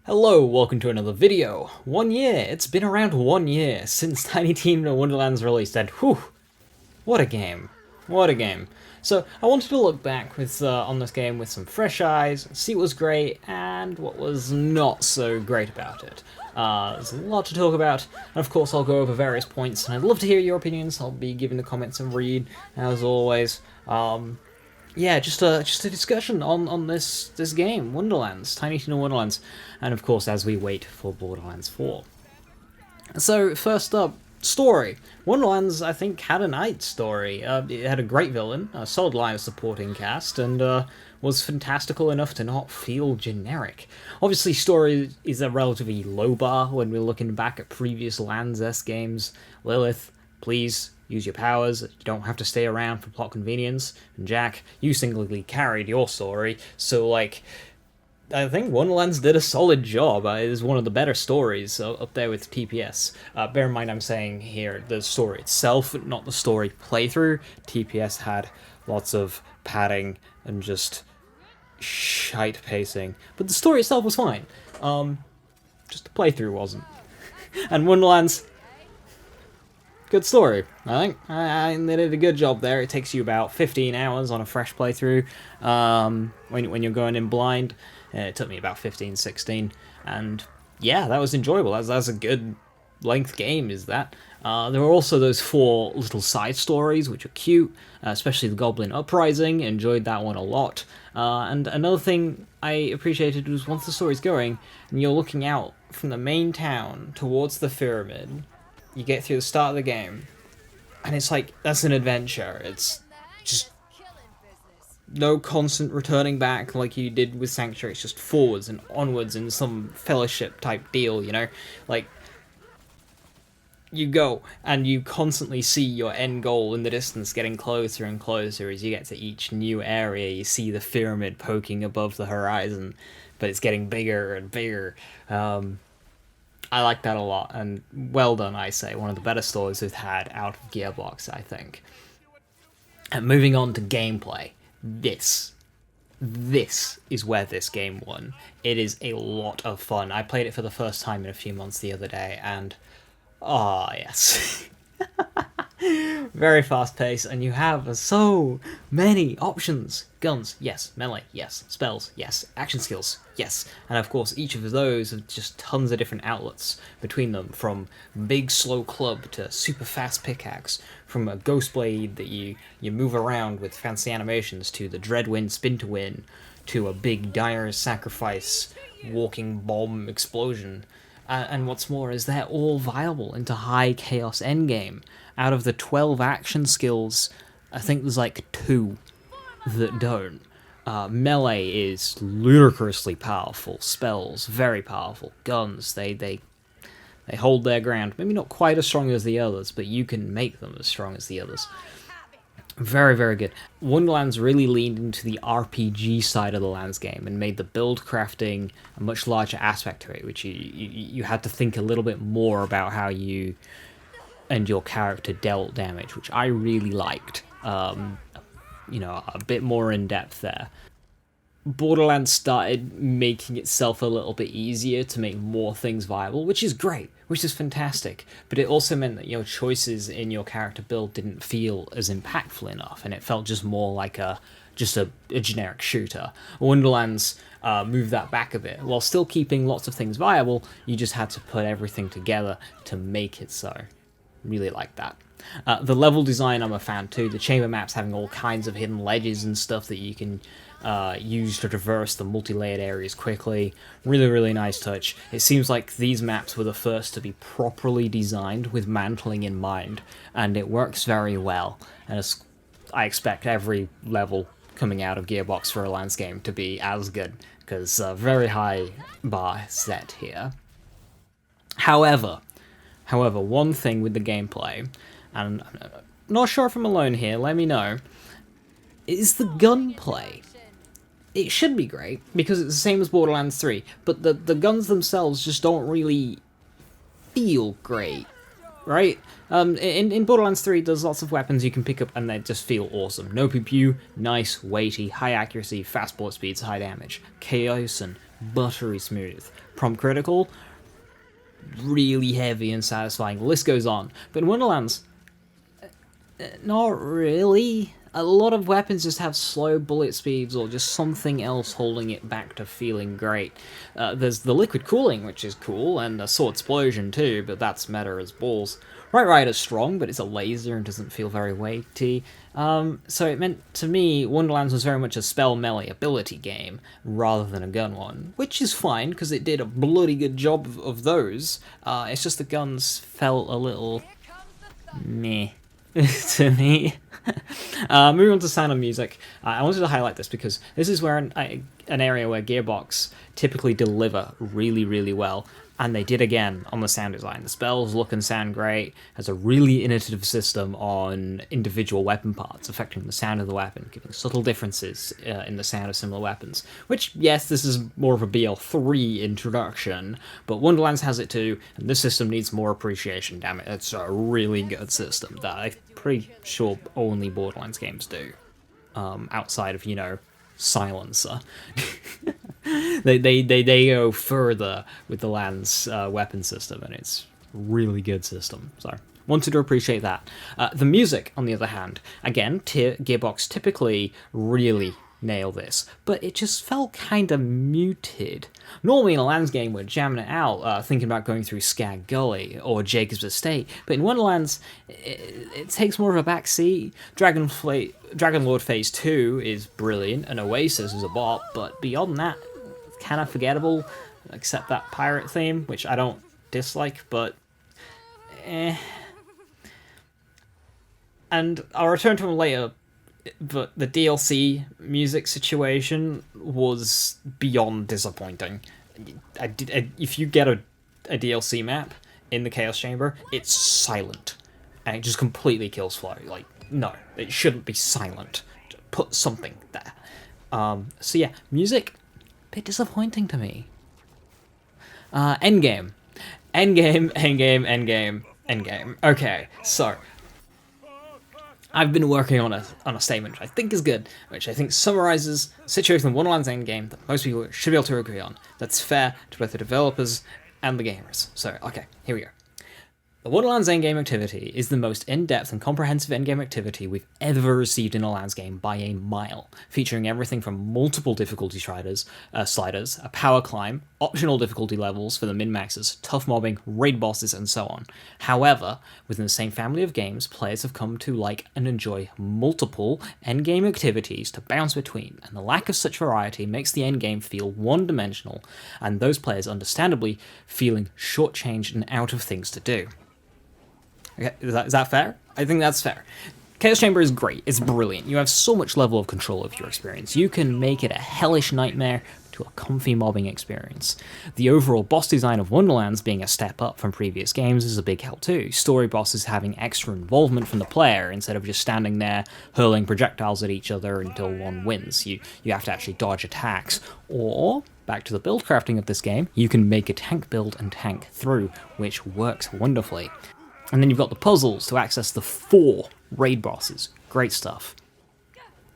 Hello, welcome to another video. 1 year, it's been around 1 year since Tiny Tina Wonderlands released, and whew, what a game. What a game. So, I wanted to look back on this game with some fresh eyes, see what was great, and what was not so great about it. There's a lot to talk about, and of course I'll go over various points, and I'd love to hear your opinions. I'll be giving the comments a read, as always. Yeah, just a discussion on this game, Wonderlands, Tiny Tina Wonderlands, and of course as we wait for Borderlands 4. So first up, story. Wonderlands, I think, had a nice story. It had a great villain, a solid line of supporting cast, and was fantastical enough to not feel generic. Obviously, story is a relatively low bar when we're looking back at previous Lands-esque games. Lilith, please use your powers. You don't have to stay around for plot convenience. And Jack, you singly carried your story, so like, I think Wonderlands did a solid job. It is one of the better stories up there with TPS. Bear in mind, I'm saying here the story itself, not the story playthrough. TPS had lots of padding and just shite pacing, but the story itself was fine. Just the playthrough wasn't. And Wonderlands, good story, I think. They did a good job there. It takes you about 15 hours on a fresh playthrough when you're going in blind. It took me about 15, 16, and yeah, that was enjoyable. That's a good length game, is that. There were also those 4 little side stories, which are cute, especially the Goblin Uprising. Enjoyed that one a lot. And another thing I appreciated was once the story's going, and you're looking out from the main town towards the pyramid, you get through the start of the game, and it's like, that's an adventure. It's just no constant returning back like you did with Sanctuary. It's just forwards and onwards in some fellowship type deal, you know? Like, you go, and you constantly see your end goal in the distance getting closer and closer as you get to each new area. You see the pyramid poking above the horizon, but it's getting bigger and bigger. I like that a lot, and well done, I say. One of the better stories we've had out of Gearbox, I think. And moving on to gameplay. This is where this game won. It is a lot of fun. I played it for the first time in a few months the other day, and yes. Very fast paced, and you have so many options. Guns, yes. Melee, yes. Spells, yes. Action skills, yes. And of course, each of those have just tons of different outlets between them, from big slow club to super fast pickaxe, from a ghost blade that you move around with fancy animations, to the Dreadwind spin to win, to a big dire sacrifice walking bomb explosion. And what's more is they're all viable into high chaos endgame. Out of the 12 action skills, I think there's like 2 that don't. Melee is ludicrously powerful. Spells, very powerful. Guns, they hold their ground. Maybe not quite as strong as the others, but you can make them as strong as the others. Very, very good. Wonderlands really leaned into the RPG side of the Lands game and made the build crafting a much larger aspect to it, which you had to think a little bit more about how you and your character dealt damage, which I really liked. You know, a bit more in depth there. Borderlands started making itself a little bit easier to make more things viable, which is great, which is fantastic, but it also meant that your choices in your character build didn't feel as impactful enough, and it felt just more like a generic shooter. Wonderlands moved that back a bit. While still keeping lots of things viable, you just had to put everything together to make it so. Really like that. The level design I'm a fan too. The chamber maps having all kinds of hidden ledges and stuff that you can use to traverse the multi-layered areas quickly. Really, really nice touch. It seems like these maps were the first to be properly designed with mantling in mind, and it works very well. And I expect every level coming out of Gearbox for a Lands game to be as good, because very high bar set here. However, one thing with the gameplay, and I'm not sure if I'm alone here, let me know, is the gunplay. It should be great, because it's the same as Borderlands 3, but the guns themselves just don't really feel great, right? In Borderlands 3, there's lots of weapons you can pick up and they just feel awesome. No pew pew, nice, weighty, high accuracy, fast bullet speeds, high damage. Chaos and buttery smooth. Prompt critical, really heavy and satisfying. The list goes on. But in Wonderlands, not really. A lot of weapons just have slow bullet speeds or just something else holding it back to feeling great. There's the liquid cooling, which is cool, and a sword explosion too, but that's meta as balls. Right Rider's strong, but it's a laser and doesn't feel very weighty. So it meant, to me, Wonderlands was very much a spell melee ability game, rather than a gun one. Which is fine, because it did a bloody good job of those. It's just the guns felt a little meh to me. Moving on to sound and music, I wanted to highlight this because this is where an area where Gearbox typically deliver really, really well, and they did again on the sound design. The spells look and sound great, has a really innovative system on individual weapon parts affecting the sound of the weapon, giving subtle differences in the sound of similar weapons, which, yes, this is more of a BL3 introduction, but Wonderlands has it too, and this system needs more appreciation, damn it. It's a really good system that I'm pretty sure only Borderlands games do, outside of, you know, Silencer. they go further with the Land's weapon system, and it's a really good system, so wanted to appreciate that. The music, on the other hand, again, Gearbox typically really nail this, but it just felt kind of muted. Normally in a Lands game we're jamming it out, thinking about going through Skag Gully or Jacob's Estate, but in Wonderlands it takes more of a backseat. Dragon Lord Phase 2 is brilliant, and Oasis is a bop, but beyond that, kind of forgettable, except that pirate theme, which I don't dislike, but And I'll return to him later, but the DLC music situation was beyond disappointing. If you get a DLC map in the Chaos Chamber, it's silent, and it just completely kills flow. Like, no, it shouldn't be silent. Put something there. So yeah, music, a bit disappointing to me. Endgame. Okay, so I've been working on a statement which I think is good, which I think summarizes the situation in Wonderlands Endgame that most people should be able to agree on. That's fair to both the developers and the gamers. So, okay, here we go. The Wonderlands endgame activity is the most in-depth and comprehensive endgame activity we've ever received in a Lands game by a mile, featuring everything from multiple difficulty sliders, a power climb, optional difficulty levels for the min-maxers, tough mobbing, raid bosses, and so on. However, within the same family of games, players have come to like and enjoy multiple endgame activities to bounce between, and the lack of such variety makes the endgame feel one-dimensional, and those players understandably feeling shortchanged and out of things to do. Okay, is that fair? I think that's fair. Chaos Chamber is great, it's brilliant, you have so much level of control of your experience. You can make it a hellish nightmare to a comfy mobbing experience. The overall boss design of Wonderlands being a step up from previous games is a big help too. Story bosses having extra involvement from the player instead of just standing there hurling projectiles at each other until one wins. You have to actually dodge attacks, or back to the build crafting of this game, you can make a tank build and tank through, which works wonderfully. And then you've got the puzzles to access the 4 raid bosses. Great stuff.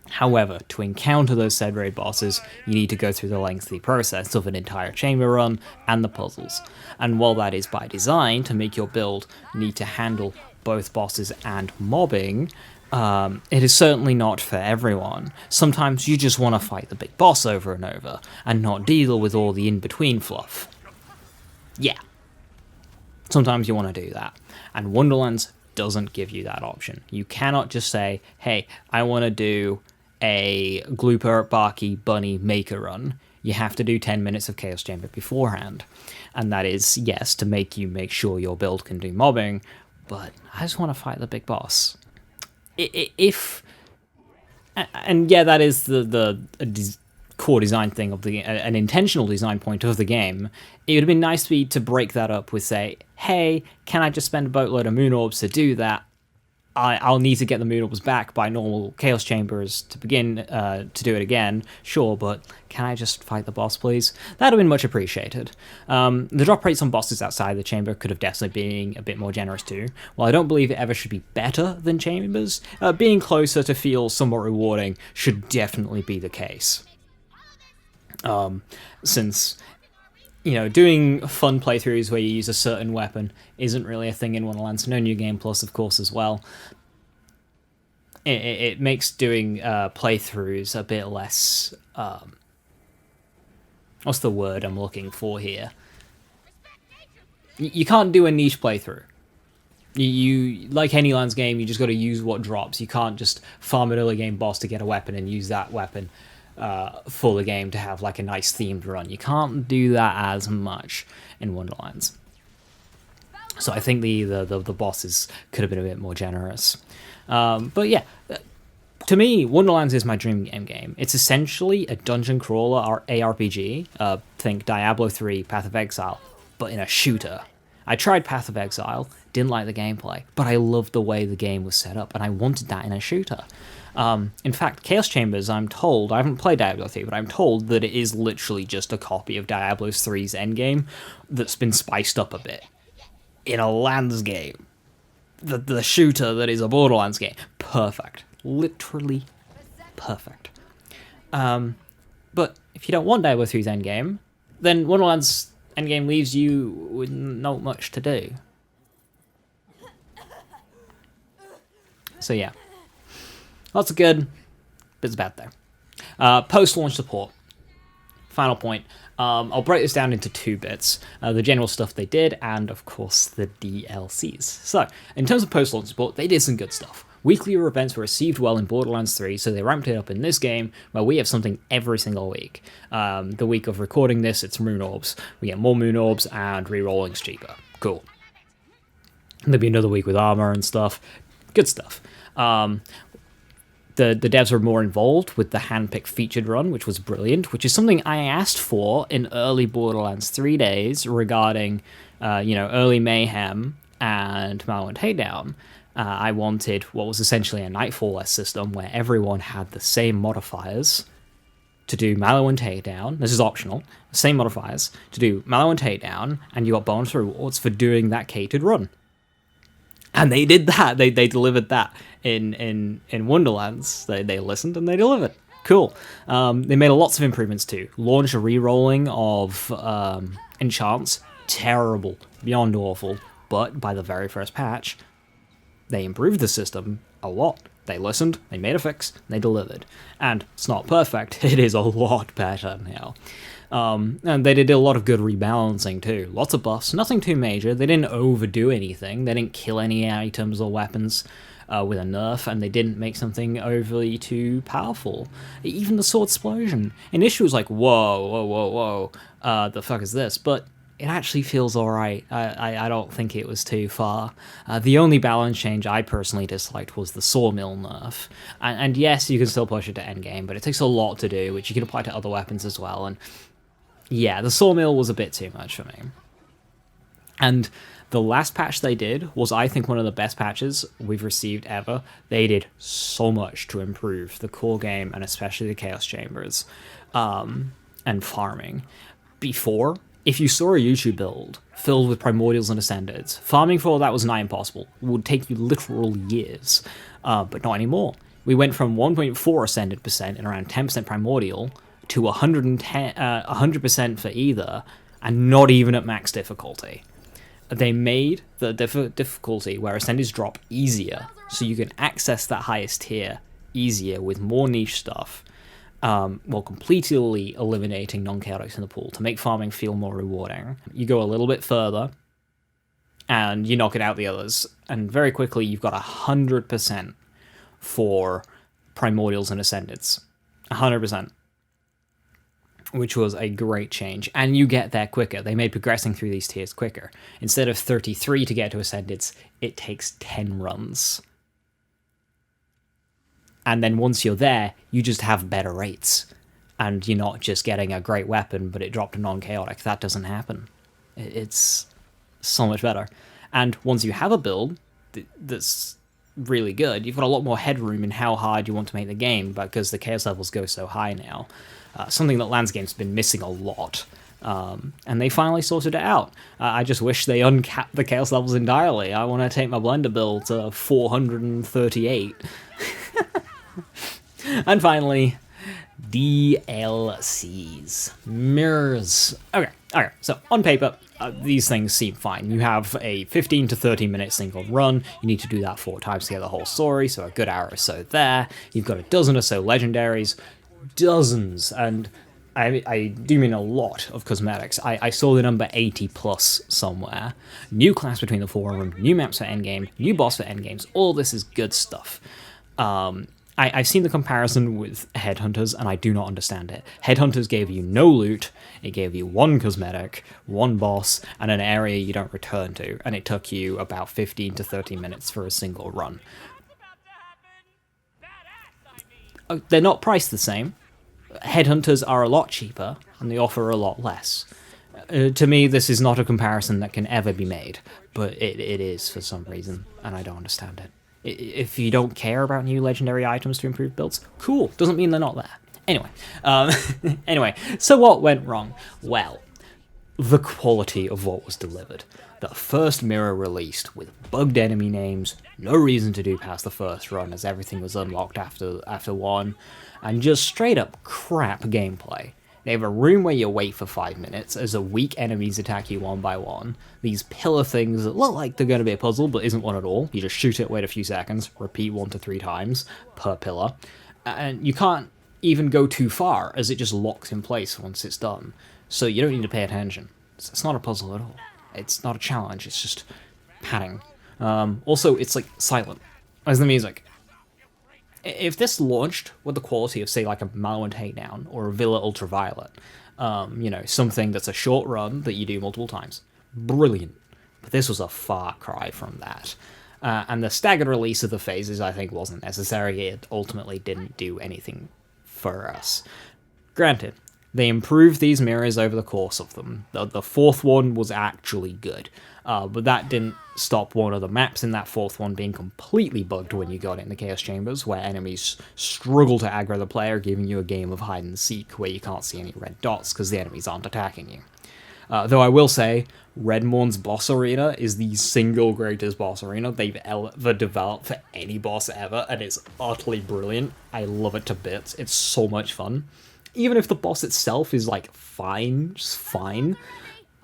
However, to encounter those said raid bosses, you need to go through the lengthy process of an entire chamber run and the puzzles. And while that is by design to make your build need to handle both bosses and mobbing, it is certainly not for everyone. Sometimes you just want to fight the big boss over and over, and not deal with all the in-between fluff. Yeah. Sometimes you want to do that. And Wonderlands doesn't give you that option. You cannot just say, hey, I want to do a Glooper, Barky, Bunny maker run. You have to do 10 minutes of Chaos Chamber beforehand. And that is, yes, to make sure your build can do mobbing, but I just want to fight the big boss. And yeah, that is the core design thing of an intentional design point of the game. It would have been nice to break that up with, say, hey, can I just spend a boatload of moon orbs to do that? I'll need to get the moon orbs back by normal Chaos Chambers to begin to do it again, sure, but can I just fight the boss, please? That would have been much appreciated. The drop rates on bosses outside the chamber could have definitely been a bit more generous too. While I don't believe it ever should be better than chambers, being closer to feel somewhat rewarding should definitely be the case. Since, you know, doing fun playthroughs where you use a certain weapon isn't really a thing in Wonderlands. No New Game Plus, of course, as well. It makes doing playthroughs a bit less. What's the word I'm looking for here? You can't do a niche playthrough. You like any Lands game, you just got to use what drops. You can't just farm an early game boss to get a weapon and use that weapon for the game to have like a nice themed run. You can't do that as much in Wonderlands. So I think the bosses could have been a bit more generous. But yeah, to me, Wonderlands is my dream game. It's essentially a dungeon crawler or ARPG. Think Diablo 3, Path of Exile, but in a shooter. I tried Path of Exile, didn't like the gameplay, but I loved the way the game was set up, and I wanted that in a shooter. In fact, Chaos Chambers, I'm told, I haven't played Diablo 3, but I'm told that it is literally just a copy of Diablo 3's Endgame that's been spiced up a bit. In a Lands game. The shooter that is a Borderlands game. Perfect. Literally perfect. But if you don't want Diablo 3's Endgame, then Wonderlands Endgame leaves you with not much to do. So yeah. Lots of good, bits bad there. Post-launch support. Final point. I'll break this down into two bits. The general stuff they did, and of course the DLCs. So, in terms of post-launch support, they did some good stuff. Weekly events were received well in Borderlands 3, so they ramped it up in this game, where we have something every single week. The week of recording this, it's Moon Orbs. We get more Moon Orbs, and rerolling's cheaper. Cool. There'll be another week with armor and stuff. Good stuff. The devs were more involved with the handpicked featured run, which was brilliant, which is something I asked for in early Borderlands 3 days regarding, early Mayhem and Malwand Haydown. I wanted what was essentially a Nightfall-esque system where everyone had the same modifiers to do Malwand Haydown. This is optional. Same modifiers to do Malwand Haydown, and you got bonus rewards for doing that catered run. And they did that. They delivered that in Wonderlands. They listened and they delivered. Cool. They made lots of improvements too. Launched a re-rolling of enchants. Terrible. Beyond awful. But by the very first patch, they improved the system a lot. They listened, they made a fix, they delivered. And it's not perfect. It is a lot better now. And they did a lot of good rebalancing too. Lots of buffs, nothing too major. They didn't overdo anything. They didn't kill any items or weapons with a nerf, and they didn't make something overly too powerful. Even the sword explosion. Initially was like, whoa, the fuck is this? But it actually feels alright. I don't think it was too far. The only balance change I personally disliked was the sawmill nerf. And yes, you can still push it to endgame, but it takes a lot to do, which you can apply to other weapons as well. And yeah, the sawmill was a bit too much for me. And the last patch they did was, I think, one of the best patches we've received ever. They did so much to improve the core game, and especially the Chaos Chambers, and farming. Before, if you saw a YouTube build filled with Primordials and Ascendeds, farming for all that was nigh impossible. It would take you literal years, but not anymore. We went from 1.4 Ascended percent and around 10% Primordial to 100% for either, and not even at max difficulty. They made the difficulty where Ascendeds drop easier, so you can access that highest tier easier with more niche stuff, while completely eliminating non-chaotics in the pool to make farming feel more rewarding. You go a little bit further, and you knock it out the others, and very quickly you've got 100% for Primordials and Ascendeds. 100%. Which was a great change, and you get there quicker. They made progressing through these tiers quicker. Instead of 33 to get to Ascendeds, it takes 10 runs. And then once you're there, you just have better rates. And you're not just getting a great weapon, but it dropped to non-chaotic. That doesn't happen. It's so much better. And once you have a build that's really good, you've got a lot more headroom in how hard you want to make the game, because the chaos levels go so high now. Something that Lands Game's been missing a lot. And they finally sorted it out. I just wish they uncapped the chaos levels entirely. I want to take my Blender build to 438. And finally, DLCs. Mirrors. Okay, so on paper, these things seem fine. You have a 15 to 30 minute single run, you need to do that 4 times to get the whole story, so a good hour or so there. You've got a dozen or so legendaries, dozens, and I do mean a lot of cosmetics. I saw the number 80 plus somewhere. New class between the forum, new maps for Endgame, new boss for Endgames, all this is good stuff. I've seen the comparison with Headhunters, and I do not understand it. Headhunters gave you no loot, it gave you 1 cosmetic, 1 boss, and an area you don't return to, and it took you about 15 to 30 minutes for a single run. They're not priced the same. Headhunters are a lot cheaper, and they offer a lot less. To me, this is not a comparison that can ever be made, but it is for some reason, and I don't understand it. If you don't care about new legendary items to improve builds, cool, doesn't mean they're not there. Anyway, so what went wrong? Well, the quality of what was delivered. The first mirror released with bugged enemy names, no reason to do past the first run as everything was unlocked after 1, and just straight up crap gameplay. They have a room where you wait for 5 minutes as weak enemies attack you one by one. These pillar things that look like they're going to be a puzzle, but isn't one at all. You just shoot it, wait a few seconds, repeat 1 to 3 times per pillar. And you can't even go too far, as it just locks in place once it's done. So you don't need to pay attention. It's not a puzzle at all. It's not a challenge, it's just padding. Also, it's like silent, as the music. If this launched with the quality of, say, like a Malwin Takedown or a Villa Ultraviolet, something that's a short run that you do multiple times, brilliant. But this was a far cry from that. And the staggered release of the phases, I think, wasn't necessary. It ultimately didn't do anything for us. Granted, they improved these mirrors over the course of them. The 4th one was actually good, but that didn't stop one of the maps in that 4th one being completely bugged when you got in the Chaos Chambers, where enemies struggle to aggro the player, giving you a game of hide and seek where you can't see any red dots because the enemies aren't attacking you. Though I will say, Redmorn's boss arena is the single greatest boss arena they've ever developed for any boss ever, and it's utterly brilliant. I love it to bits. It's so much fun. Even if the boss itself is, like, fine, just fine,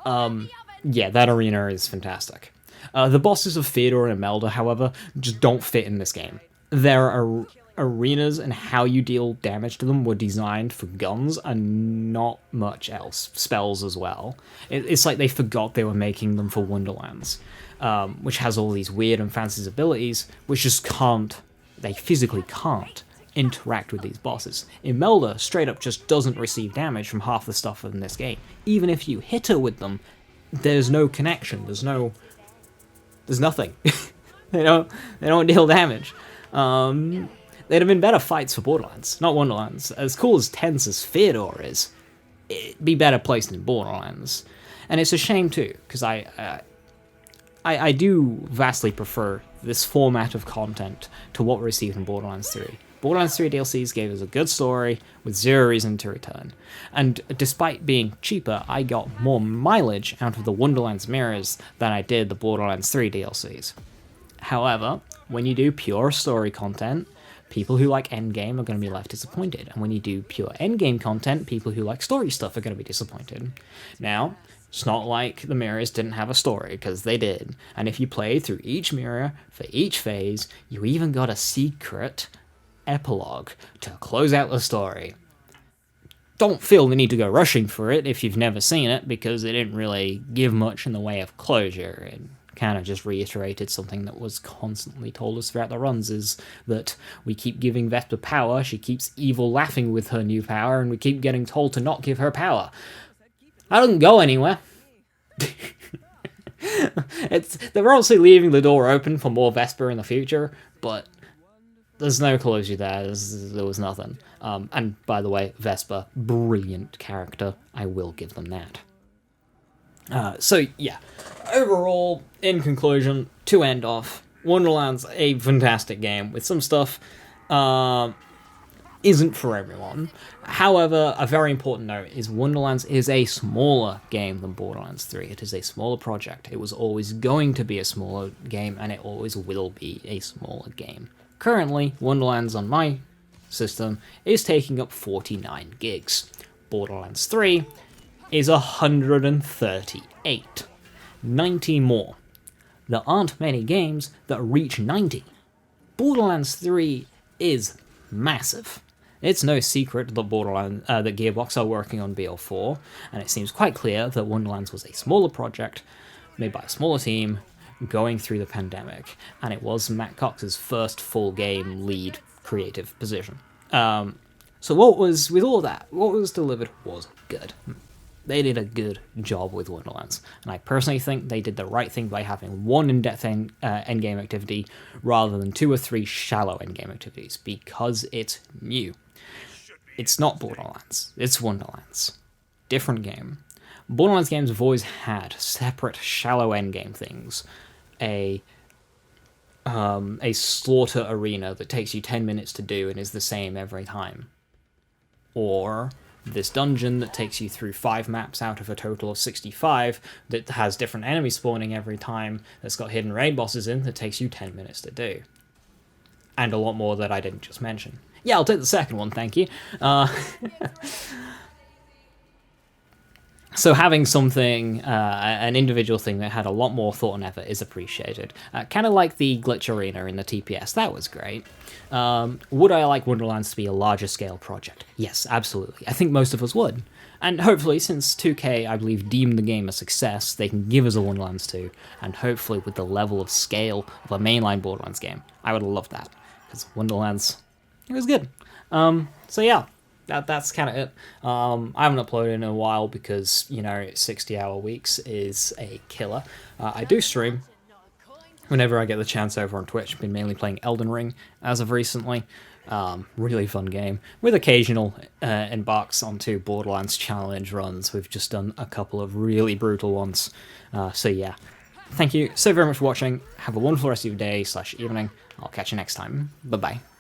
yeah, that arena is fantastic. The bosses of Theodore and Imelda, however, just don't fit in this game. Their arenas and how you deal damage to them were designed for guns and not much else. Spells as well. It's like they forgot they were making them for Wonderlands, which has all these weird and fancy abilities, which just can't, they physically can't interact with these bosses. Imelda straight up just doesn't receive damage from half the stuff in this game. Even if you hit her with them, there's no connection, there's nothing. they don't deal damage. They'd have been better fights for Borderlands, not Wonderlands. As cool as tense as Theodore is, it'd be better placed in Borderlands. And it's a shame too, because I do vastly prefer this format of content to what we received in Borderlands 3. Borderlands 3 DLCs gave us a good story with zero reason to return. And despite being cheaper, I got more mileage out of the Wonderlands mirrors than I did the Borderlands 3 DLCs. However, when you do pure story content, people who like Endgame are going to be left disappointed. And when you do pure Endgame content, people who like story stuff are going to be disappointed. Now, it's not like the mirrors didn't have a story, because they did. And if you played through each mirror for each phase, you even got a secret epilogue to close out the story. Don't feel the need to go rushing for it if you've never seen it, because it didn't really give much in the way of closure. It kind of just reiterated something that was constantly told us throughout the runs, is that we keep giving Vesper power, she keeps evil laughing with her new power, and we keep getting told to not give her power. I don't go anywhere. They're obviously leaving the door open for more Vesper in the future, but there's no closure there. There was nothing. And by the way, Vesper, brilliant character. I will give them that. So yeah, overall, in conclusion, to end off, Wonderlands, a fantastic game with some stuff isn't for everyone. However, a very important note is Wonderlands is a smaller game than Borderlands 3. It is a smaller project. It was always going to be a smaller game, and it always will be a smaller game. Currently, Wonderlands on my system is taking up 49 gigs. Borderlands 3 is 138. 90 more. There aren't many games that reach 90. Borderlands 3 is massive. It's no secret that that Gearbox are working on BL4, and it seems quite clear that Wonderlands was a smaller project, made by a smaller team, going through the pandemic, and it was Matt Cox's first full game lead creative position. So what was, with all that, what was delivered was good. They did a good job with Wonderlands, and I personally think they did the right thing by having one in-depth endgame activity rather than 2 or 3 shallow endgame activities, because it's new. It's not Borderlands, it's Wonderlands. Different game. Borderlands games have always had separate shallow endgame things. A slaughter arena that takes you 10 minutes to do and is the same every time. Or this dungeon that takes you through 5 maps out of a total of 65 that has different enemies spawning every time, that's got hidden raid bosses in that takes you 10 minutes to do. And a lot more that I didn't just mention. Yeah, I'll take the second one, thank you. So having something, an individual thing that had a lot more thought and effort is appreciated. Kind of like the Glitch Arena in the TPS, that was great. Would I like Wonderlands to be a larger scale project? Yes, absolutely. I think most of us would. And hopefully, since 2K, I believe, deemed the game a success, they can give us a Wonderlands 2, and hopefully with the level of scale of a mainline Borderlands game. I would love that, because Wonderlands, it was good. So yeah. That's kind of it. I haven't uploaded in a while because, 60-hour weeks is a killer. I do stream whenever I get the chance over on Twitch. I've been mainly playing Elden Ring as of recently. Really fun game, with occasional embarks onto Borderlands challenge runs. We've just done a couple of really brutal ones. So yeah, thank you so very much for watching. Have a wonderful rest of your day / evening. I'll catch you next time. Bye-bye.